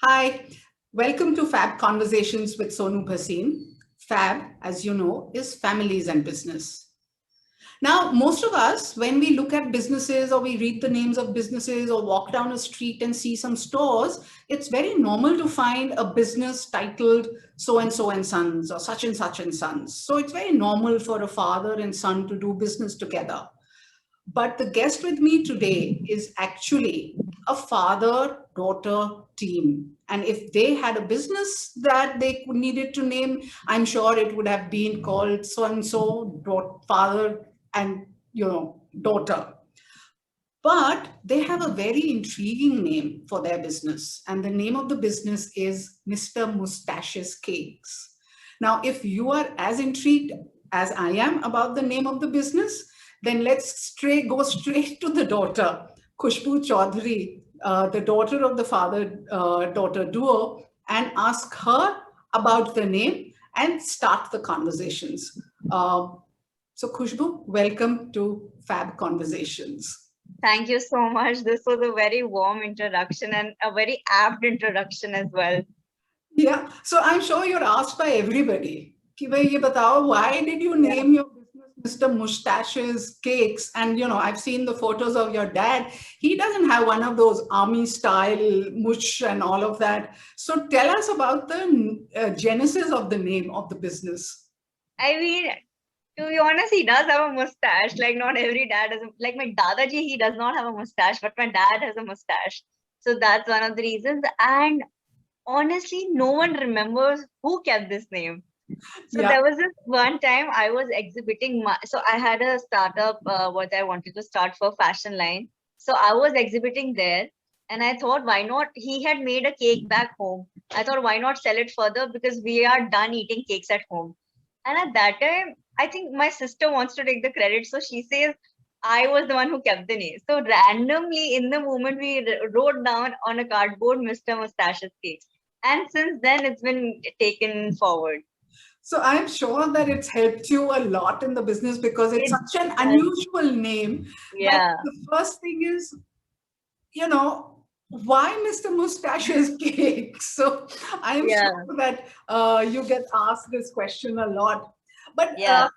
Hi, welcome to FAB Conversations with Sonu Bhasin. FAB, as you know, is families and business. Now, most of us, when we look at businesses or we read the names of businesses or walk down a street and see some stores, it's very normal to find a business titled so and sons or such and sons. So it's very normal for a father and son to do business together. But the guest with me today is actually a father daughter team. And if they had a business that they needed to name, I'm sure it would have been called so and so father and daughter. But they have a very intriguing name for their business. And the name of the business is Mr. Moustache's Cakes. Now, if you are as intrigued as I am about the name of the business, then let's go straight to the daughter, Khushboo Choudhary, the daughter of the father-daughter duo, and ask her about the name and start the conversations. So, Khushboo, welcome to FAB Conversations. Thank you so much. This was a very warm introduction and a very apt introduction as well. Yeah, so I'm sure you're asked by everybody. कि भाई ये बताओ, why did you Yeah. name your business Mr. Moustache's Cakes? And I've seen the photos of your dad. He doesn't have one of those army style mush and all of that. So tell us about the genesis of the name of the business. I mean, to be honest, he does have a mustache. Like not every dad has like my Dadaji, he does not have a mustache, but my dad has a mustache. So that's one of the reasons. And honestly, no one remembers who kept this name. So Yeah. there was this one time I was exhibiting so I had a startup what I wanted to start for fashion line. So I was exhibiting there and I thought why not, he had made a cake back home. I thought why not sell it further because we are done eating cakes at home. And at that time, I think my sister wants to take the credit. So she says I was the one who kept the name. So randomly in the moment we wrote down on a cardboard Mr. Mustache's Cakes. And since then it's been taken forward. So I'm sure that it's helped you a lot in the business because it's It such an does. unusual name that Yeah. the first thing is, why Mr. Mustache's Cake? So I am Yeah. sure that you get asked this question a lot. But, Yeah.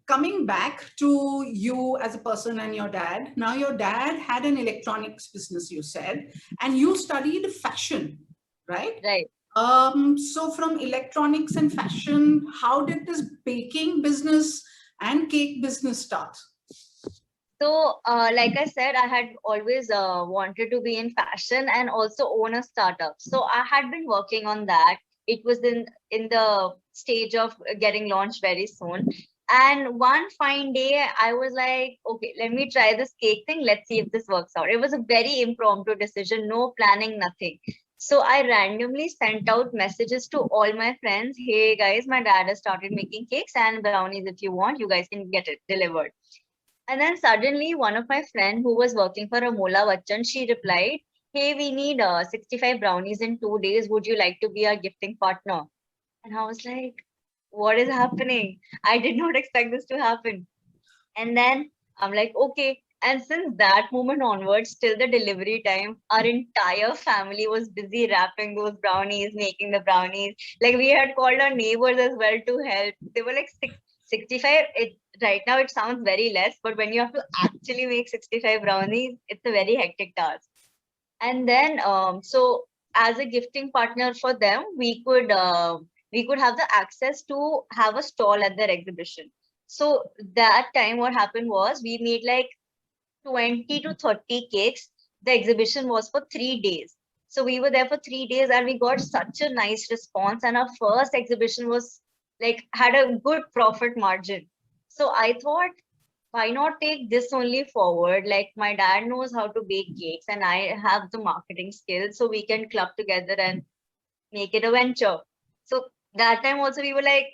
coming back to you as a person and your dad, now your dad had an electronics business, you said, and you studied fashion, right? Right. So from electronics and fashion, how did this baking business and cake business start? So, like I said, I had always wanted to be in fashion and also own a startup. So I had been working on that. It was in the stage of getting launched very soon. And one fine day, I was like, okay, let me try this cake thing. Let's see if this works out. It was a very impromptu decision, no planning, nothing. So I randomly sent out messages to all my friends. Hey guys, my dad has started making cakes and brownies. If you want, you guys can get it delivered. And then suddenly, one of my friend who was working for a Mola Vachan, she replied, "Hey, we need 65 brownies in 2 days. Would you like to be our gifting partner?" And I was like, "What is happening? I did not expect this to happen." And then I'm like, "Okay." And since that moment onwards, till the delivery time, our entire family was busy wrapping those brownies, making the brownies. Like we had called our neighbors as well to help. They were like 65. Right now it sounds very less, but when you have to actually make 65 brownies, it's a very hectic task. And then, so as a gifting partner for them, we could have the access to have a stall at their exhibition. So that time, what happened was we made like 20 to 30 cakes. The exhibition was for 3 days. So we were there for 3 days and we got such a nice response. And our first exhibition was like had a good profit margin. So I thought, why not take this only forward? Like my dad knows how to bake cakes and I have the marketing skills. So we can club together and make it a venture. So that time also we were like,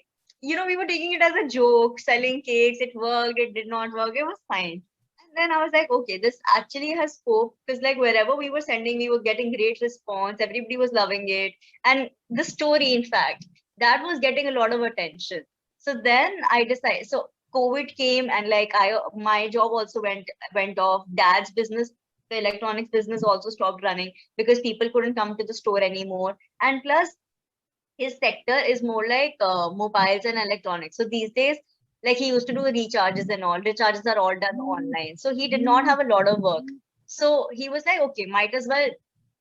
we were taking it as a joke, selling cakes. It worked, it did not work. It was fine. And then I was like, okay, this actually has scope because like wherever we were sending, we were getting great response. Everybody was loving it. And the story, in fact, that was getting a lot of attention. So then I decided, so COVID came and like my job also went off. Dad's business the electronics business also stopped running because people couldn't come to the store anymore. And plus, his sector is more like mobiles and electronics. So these days, like he used to do recharges and all. Recharges are all done online. So he did not have a lot of work. So he was like, okay, might as well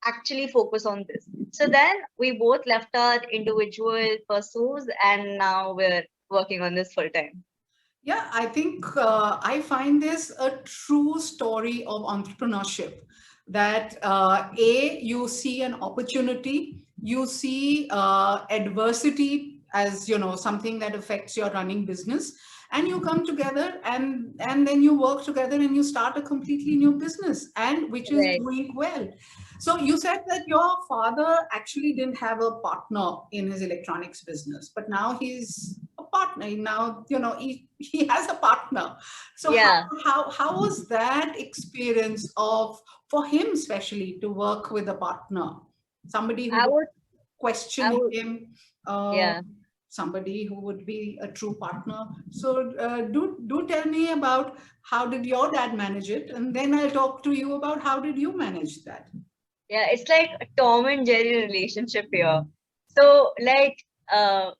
actually focus on this. So then we both left our individual pursuits and now we're working on this full time. Yeah, I think I find this a true story of entrepreneurship that you see an opportunity, you see adversity as something that affects your running business, and you come together and then you work together and you start a completely new business and which is Right. doing well. So you said that your father actually didn't have a partner in his electronics business, but now he's a partner. Now, he has a partner. So Yeah. how was that experience of, for him especially, to work with a partner? Somebody who I would would, I question would, him, uh, yeah. somebody who would be a true partner. So do tell me about how did your dad manage it, and then I'll talk to you about how did you manage that. Yeah, it's like a Tom and Jerry relationship here. So, like,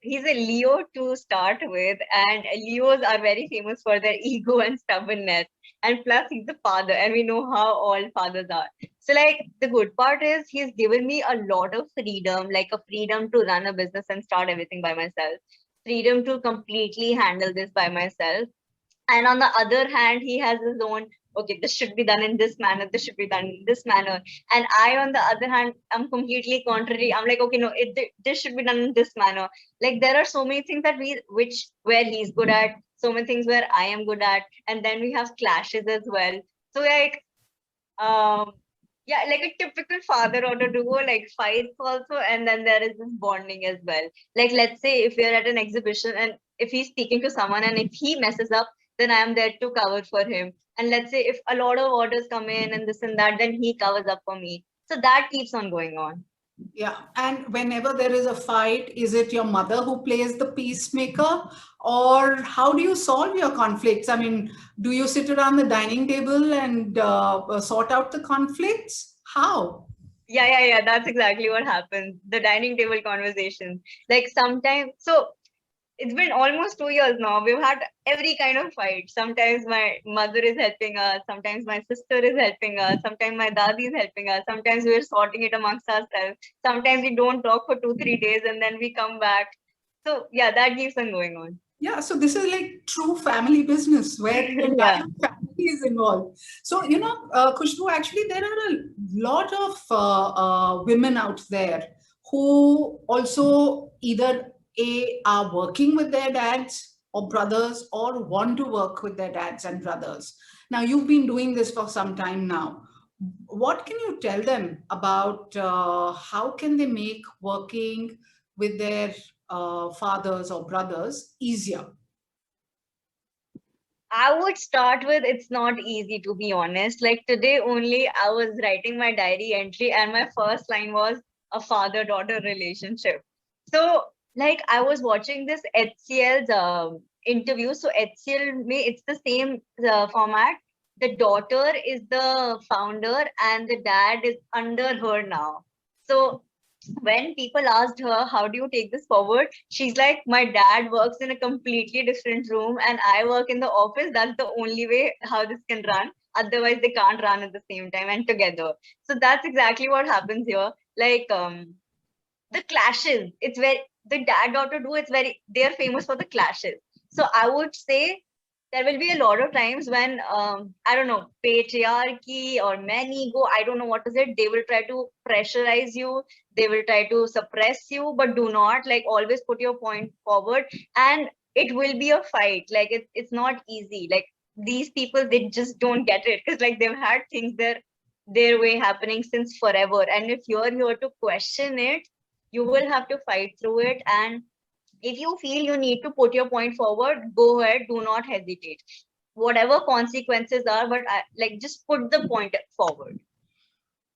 he's a Leo to start with, and Leos are very famous for their ego and stubbornness. And plus, he's the father, and we know how all fathers are. So, like, the good part is he's given me a lot of freedom, like a freedom to run a business and start everything by myself, freedom to completely handle this by myself. And on the other hand, he has his own, okay, this should be done in this manner, this should be done in this manner. And I, on the other hand, I'm completely contrary. I'm like, okay, no, this should be done in this manner. Like there are so many things that which where he's good at, so many things where I am good at, and then we have clashes as well. So like um yeah, like a typical father daughter duo, like fights also, and then there is this bonding as well. Like let's say if we're at an exhibition and if he's speaking to someone and if he messes up, then I am there to cover for him. And let's say if a lot of orders come in and this and that, then he covers up for me. So that keeps on going on. Yeah. And whenever there is a fight, is it your mother who plays the peacemaker? Or how do you solve your conflicts? I mean, do you sit around the dining table and sort out the conflicts? How? Yeah, that's exactly what happens. The dining table conversation. Like sometimes, so it's been almost 2 years now. We've had every kind of fight. Sometimes my mother is helping us. Sometimes my sister is helping us. Sometimes my dadi is helping us. Sometimes we're sorting it amongst ourselves. Sometimes we don't talk for 2, 3 days and then we come back. So yeah, that keeps on going on. Yeah, so this is like true family business where the Yeah. entire family is involved. So, Khushboo, actually, there are a lot of women out there who also either are working with their dads or brothers or want to work with their dads and brothers. Now, you've been doing this for some time now. What can you tell them about how can they make working with their fathers or brothers easier? I would start with it's not easy to be honest. Like today only I was writing my diary entry and my first line was a father-daughter relationship. So like I was watching this HCL's interview. So HCL it's the same format. The daughter is the founder and the dad is under her now. So when people asked her, how do you take this forward? She's like, my dad works in a completely different room and I work in the office. That's the only way how this can run. Otherwise, they can't run at the same time and together. So that's exactly what happens here. Like the clashes, it's very, the dad daughter do, it's very, they're famous for the clashes. So I would say there will be a lot of times when I don't know, patriarchy or man ego, I don't know what is it, they will try to pressurize you, they will try to suppress you, but do not, like, always put your point forward. And it will be a fight, like it's not easy. Like these people, they just don't get it because like they've had things their way happening since forever, and if you're here to question it, you will have to fight through it. And if you feel you need to put your point forward, go ahead, do not hesitate, whatever consequences are, but like just put the point forward.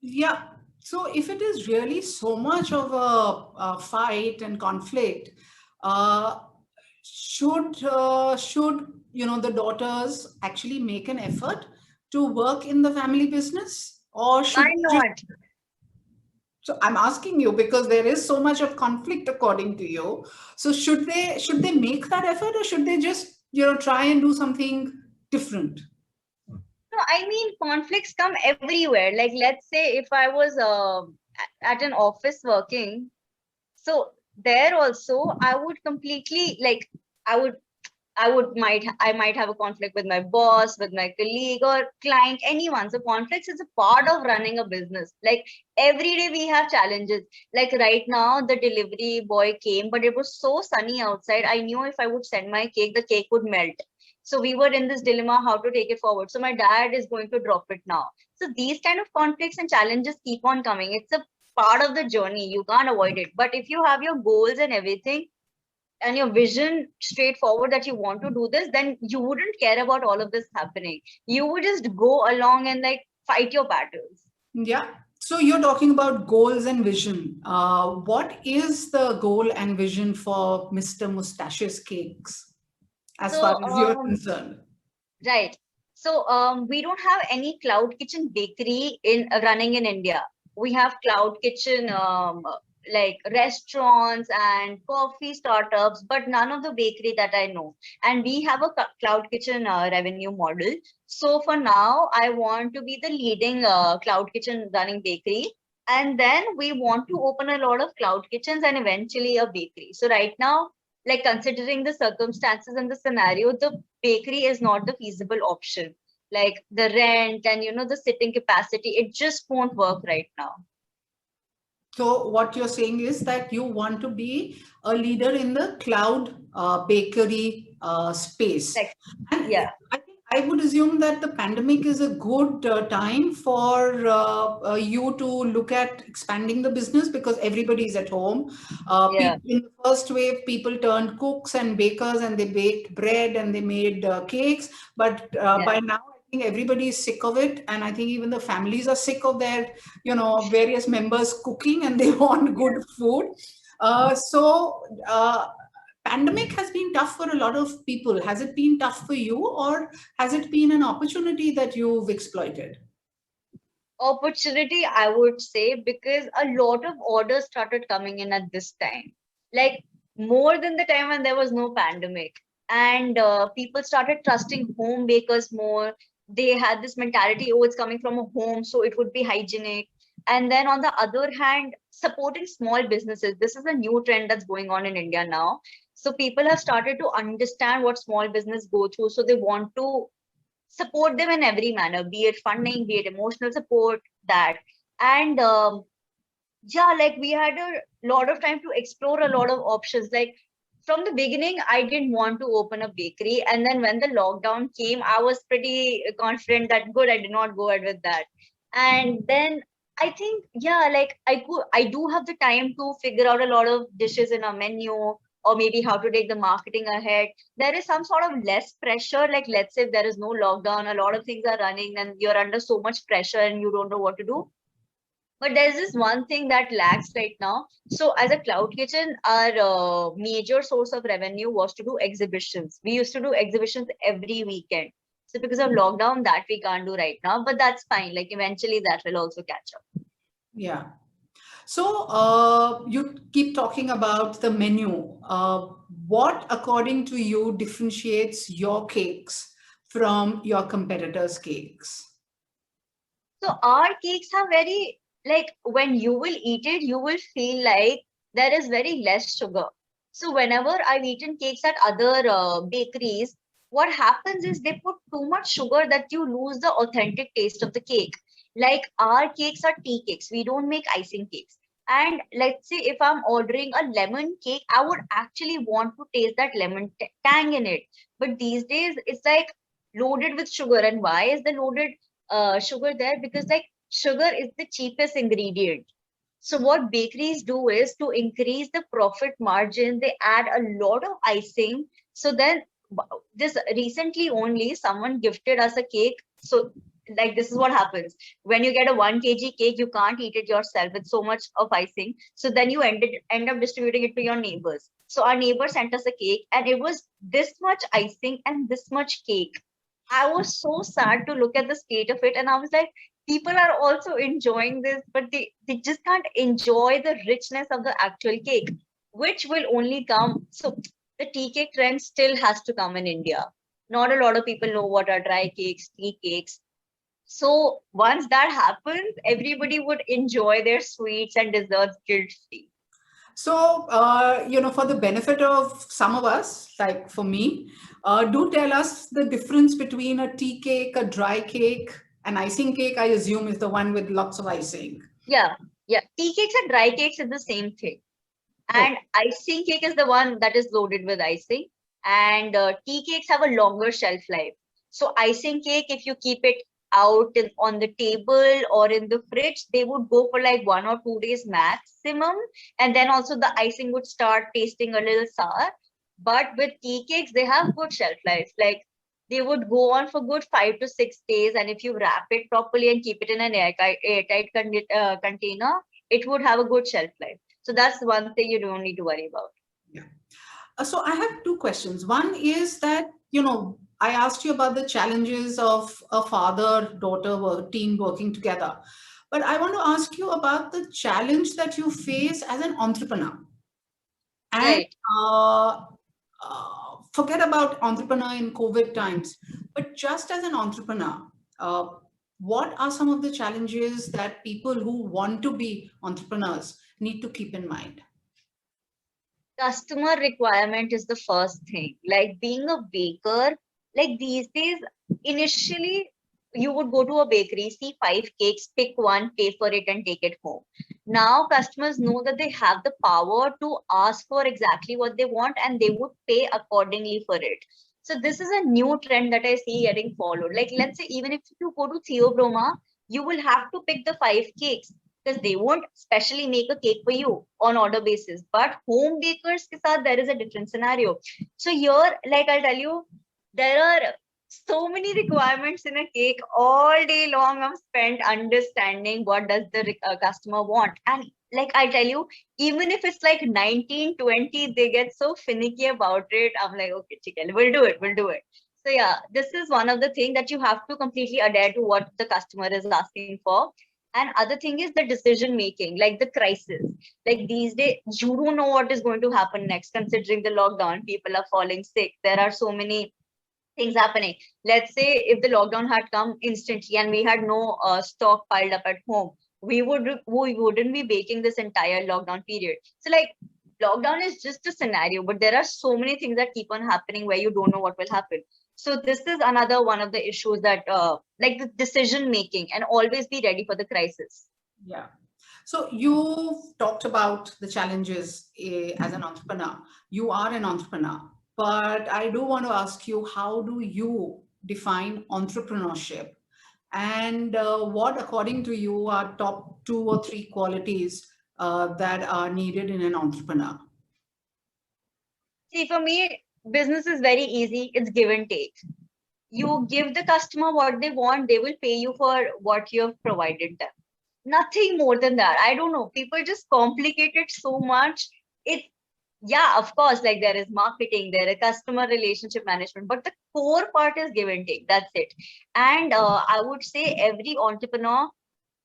Yeah. So if it is really so much of a fight and conflict, uh, should the daughters actually make an effort to work in the family business? Or Why should they just, not? so I'm asking you because there is so much of conflict according to you. So should they make that effort, or should they just, try and do something different? No, I mean, conflicts come everywhere. Like, let's say if I was at an office working, so there also I would completely like, I would I might have a conflict with my boss, with my colleague or client, anyone. So conflicts is a part of running a business. Like every day we have challenges. Like right now, the delivery boy came, but it was so sunny outside. I knew if I would send my cake, the cake would melt. So we were in this dilemma how to take it forward. So my dad is going to drop it now. So these kind of conflicts and challenges keep on coming. It's a part of the journey. You can't avoid it. But if you have your goals and everything, and your vision straightforward that you want to do this, then you wouldn't care about all of this happening. You would just go along and like fight your battles. Yeah. So you're talking about goals and vision. What is the goal and vision for Mr. Moustache's cakes, as far So as you're concerned? right. So we don't have any cloud kitchen bakery in running in India. We have cloud kitchen like restaurants and coffee startups, but none of the bakery that I know. And we have a cloud kitchen revenue model. So for now, I want to be the leading cloud kitchen running bakery. And then we want to open a lot of cloud kitchens and eventually a bakery. So right now, like considering the circumstances and the scenario, the bakery is not the feasible option. Like the rent and the sitting capacity, it just won't work right now. So what you're saying is that you want to be a leader in the cloud bakery space. Like, And yeah, I think I would assume that the pandemic is a good time for you to look at expanding the business because everybody's at home. yeah, People, in the first wave, people turned cooks and bakers and they baked bread and they made cakes. But yeah, by now, I think everybody is sick of it. And I think even the families are sick of their various members cooking and they want yeah. good food. So pandemic has been tough for a lot of people. Has it been tough for you, or has it been an opportunity that you've exploited? Opportunity, I would say, because a lot of orders started coming in at this time, like more than the time when there was no pandemic. And people started trusting home bakers more. They had this mentality, oh, it's coming from a home, so it would be hygienic. And then on the other hand, supporting small businesses. This is a new trend that's going on in India now. So people have started to understand what small business go through. So they want to support them in every manner, be it funding, be it emotional support, that. And yeah, like we had a lot of time to explore a lot of options. Like from the beginning, I didn't want to open a bakery. And then when the lockdown came, I was pretty confident that good, I did not go ahead with that. And then I think, yeah, like I do have the time to figure out a lot of dishes in our menu, or maybe how to take the marketing ahead. There is some sort of less pressure. Like let's say if there is no lockdown, a lot of things are running and you're under so much pressure and you don't know what to do. But there's this one thing that lacks right now. So as a cloud kitchen, our major source of revenue was to do exhibitions. We used to do exhibitions every weekend. So because of lockdown, that we can't do right now, but that's fine. Like eventually that will also catch up. Yeah. So you keep talking about the menu. What, according to you, differentiates your cakes from your competitors' cakes? So our cakes are very, like when you will eat it, you will feel like there is very less sugar. So whenever I've eaten cakes at other bakeries, what happens is they put too much sugar that you lose the authentic taste of the cake. Like our cakes are tea cakes. We don't make icing cakes. And let's say if I'm ordering a lemon cake, I would actually want to taste that lemon tang in it. But these days it's like loaded with sugar. And why is the loaded sugar there? Because like sugar is the cheapest ingredient. So what bakeries do is to increase the profit margin, they add a lot of icing. So then this recently only someone gifted us a cake. So like this is what happens when you get a 1 kg cake, you can't eat it yourself with so much of icing. So then you end up distributing it to your neighbors. So our neighbor sent us a cake and it was this much icing and this much cake. I was so sad to look at the state of it, and I was like, people are also enjoying this, but they just can't enjoy the richness of the actual cake, which will only come. So the tea cake trend still has to come in India. Not a lot of people know what are dry cakes, tea cakes. So once that happens, everybody would enjoy their sweets and desserts guilt free. So, for the benefit of some of us, like for me, do tell us the difference between a tea cake, a dry cake, an icing cake, I assume, is the one with lots of icing. Yeah, yeah. Tea cakes and dry cakes is the same thing. Oh, And icing cake is the one that is loaded with icing. And tea cakes have a longer shelf life. So icing cake, if you keep it out on the table or in the fridge, they would go for like 1 or 2 days maximum. And then also the icing would start tasting a little sour. But with tea cakes, they have good shelf life. Like they would go on for good 5 to 6 days. And if you wrap it properly and keep it in an airtight container, it would have a good shelf life. So that's one thing you don't need to worry about. yeah. So I have two questions. One is that, I asked you about the challenges of a father-daughter team working together. But I want to ask you about the challenge that you face as an entrepreneur. And Right. forget about entrepreneur in COVID times, but just as an entrepreneur, uh, what are some of the challenges that people who want to be entrepreneurs need to keep in mind? Customer requirement is the first thing. Like being a baker, like these days, initially you would go to a bakery, see 5 cakes, pick one, pay for it, and take it home. Now customers know that they have the power to ask for exactly what they want and they would pay accordingly for it. So this is a new trend that I see getting followed. Like let's say even if you go to Theobroma, you will have to pick the 5 cakes because they won't specially make a cake for you on order basis. But home bakers ke saath, there is a different scenario. So here, like I'll tell you, there are so many requirements in a cake. All day long I'm spent understanding what does the customer want. And like I tell you, even if it's like 1920, they get so finicky about it. I'm like, okay, chicken, we'll do it. So yeah, this is one of the things that you have to completely adhere to what the customer is asking for. And other thing is the decision making, like the crisis. Like these days, you don't know what is going to happen next, considering the lockdown. People are falling sick. There are so many things happening. Let's say if the lockdown had come instantly and we had no stock piled up at home, we wouldn't be baking this entire lockdown period. So like lockdown is just a scenario, but there are so many things that keep on happening where you don't know what will happen. So this is another one of the issues that like the decision making and always be ready for the crisis. Yeah. So you've talked about the challenges as an entrepreneur. You are an entrepreneur, but I do want to ask you, how do you define entrepreneurship? And what, according to you, are top 2 or 3 qualities that are needed in an entrepreneur? See, for me, business is very easy. It's give and take. You give the customer what they want, they will pay you for what you have provided them. Nothing more than that. I don't know. People just complicate it so much. It, yeah, of course, like there is marketing, there is customer relationship management, but the core part is give and take. That's it. And I would say every entrepreneur,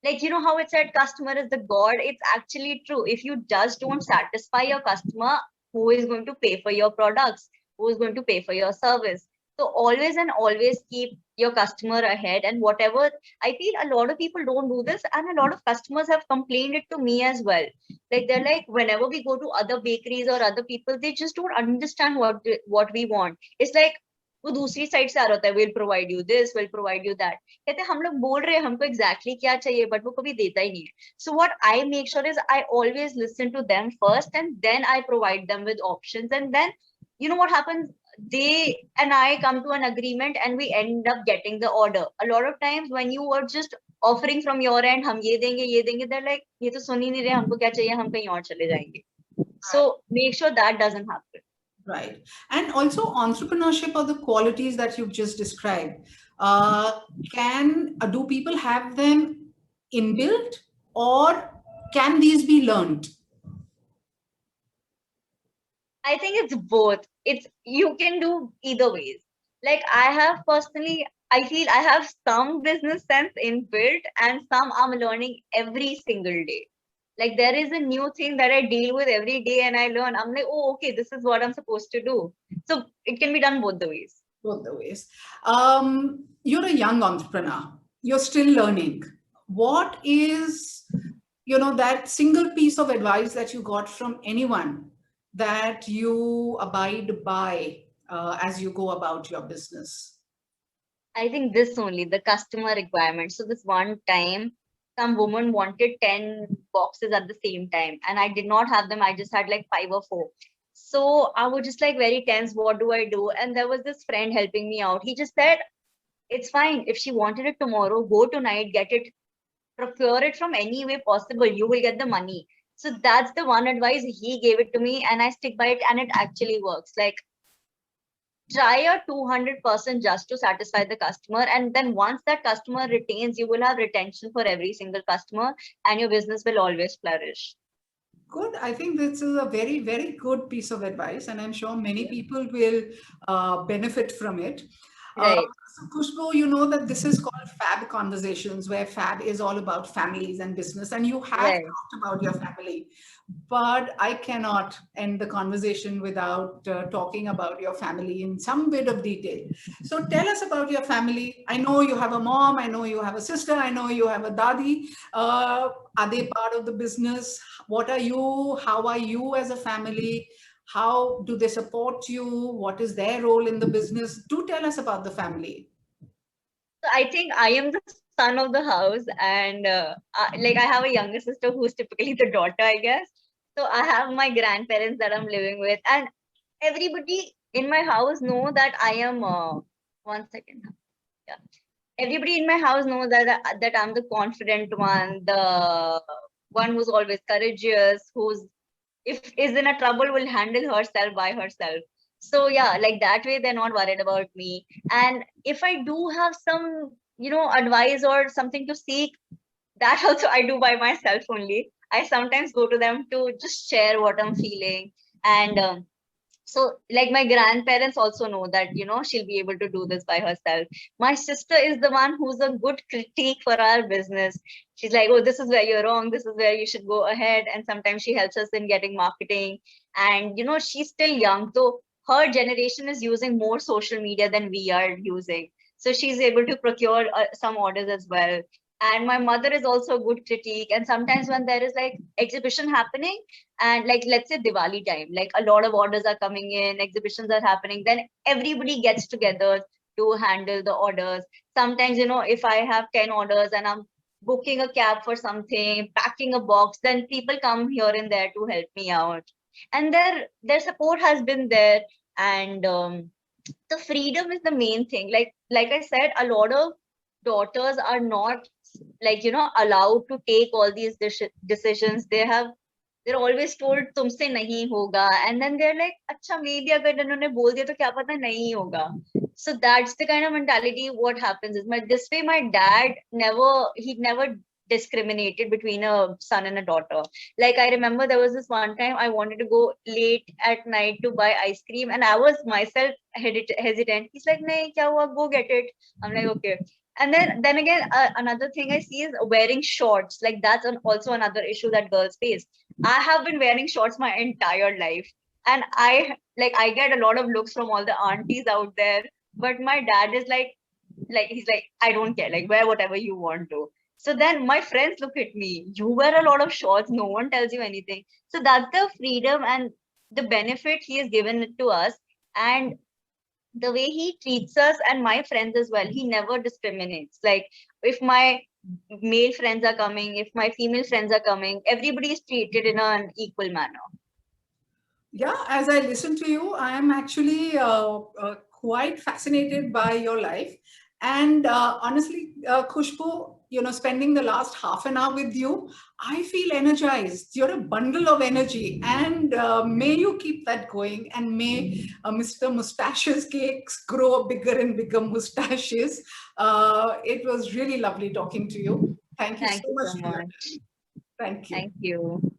like you know how it said customer is the god. It's actually true. If you just don't satisfy your customer, who is going to pay for your products, who is going to pay for your service? So always and always keep your customer ahead. And whatever, I feel a lot of people don't do this, and a lot of customers have complained it to me as well. Like they're like, whenever we go to other bakeries or other people, they just don't understand what we want. It's like वो दूसरी side से आ रहा होता है, we'll provide you this, we'll provide you that. कहते हैं हम लोग बोल रहे हैं हमको exactly क्या चाहिए, but वो कभी देता ही नहीं है. So what I make sure is I always listen to them first and then I provide them with options. And then you know what happens, they and I come to an agreement and we end up getting the order. A lot of times when you are just offering from your end, हम ये देंगे, they're like ये तो सुन ही नहीं रहे, हमको क्या चाहिए, हम कहीं और चले जाएंगे. So make sure that doesn't happen. Right. And also entrepreneurship, or the qualities that you've just described, do people have them inbuilt, or can these be learned? I think it's both. It's you can do either ways. Like I have personally, I feel I have some business sense inbuilt and some I'm learning every single day. Like there is a new thing that I deal with every day and I learn. I'm like, oh, okay, this is what I'm supposed to do. So it can be done both the ways. Both the ways. You're a young entrepreneur. You're still learning. What is, that single piece of advice that you got from anyone that you abide by as you go about your business? I think this only, the customer requirement. So this one time, some woman wanted 10 boxes at the same time, and I did not have them. I just had like 5 or 4. So I was just like very tense. What do I do? And there was this friend helping me out. He just said, it's fine. If she wanted it tomorrow, go tonight, get it, procure it from any way possible. You will get the money. So that's the one advice he gave it to me, and I stick by it, and it actually works. Like try your 200% just to satisfy the customer, and then once that customer retains, you will have retention for every single customer, and your business will always flourish. Good. I think this is a very, very good piece of advice, and I'm sure many people will benefit from it. Uh, Right, so, Khushboo, you know that this is called FAB Conversations, where FAB is all about families and business, and you have right. talked about your family. But I cannot end the conversation without talking about your family in some bit of detail. So, tell us about your family. I know you have a mom, I know you have a sister, I know you have a dadi. Are they part of the business? What are you? How are you as a family? How do they support you? What is their role in the business? Do tell us about the family. So I think I am the son of the house, and like I have a younger sister who's typically the daughter, I guess. So I have my grandparents that I'm living with, and everybody in my house know that I am. 1 second. Yeah. Everybody in my house knows that I'm the confident one, the one who's always courageous, who's if is in a trouble will handle herself by herself. So yeah, like that way they're not worried about me. And if I do have some, advice or something to seek, that also I do by myself only. I sometimes go to them to just share what I'm feeling. And so like my grandparents also know that she'll be able to do this by herself. My sister is the one who's a good critique for our business. She's like, oh, this is where you're wrong, this is where you should go ahead, and sometimes she helps us in getting marketing. And she's still young, so her generation is using more social media than we are using, so she's able to procure some orders as well. And my mother is also a good critique, and sometimes when there is like exhibition happening, and like let's say Diwali time, like a lot of orders are coming in, exhibitions are happening, then everybody gets together to handle the orders. Sometimes if I have 10 orders and I'm booking a cab for something, packing a box, then people come here and there to help me out, and their support has been there. And the freedom is the main thing. Like I said, a lot of daughters are not like allowed to take all these decisions. They're always told तुमसे नहीं होगा, and then they're like अच्छा maybe अगर इन्होंने बोल दिया तो क्या पता नहीं होगा. So that's the kind of mentality. What happens is this way my dad never discriminated between a son and a daughter. Like I remember there was this one time I wanted to go late at night to buy ice cream, and I was myself hesitant. He's like, nahi kya hua, go get it. I'm like, okay. And then again, another thing I see is wearing shorts. Like that's also another issue that girls face. I have been wearing shorts my entire life, and I get a lot of looks from all the aunties out there. But my dad is like he's like, I don't care, like wear whatever you want to. So then my friends look at me, you wear a lot of shorts, no one tells you anything. So that's the freedom and the benefit he has given it to us. And the way he treats us and my friends as well, he never discriminates. Like if my male friends are coming, if my female friends are coming, everybody is treated in an equal manner. Yeah, as I listen to you, I am actually quite fascinated by your life. And honestly, Khushbu, spending the last half an hour with you, I feel energized. You're a bundle of energy. And may you keep that going. And may Mr. Moustache's cakes grow bigger and bigger moustaches. It was really lovely talking to you. Thank you so Thank you much so for your much. time. Thank you. Thank you.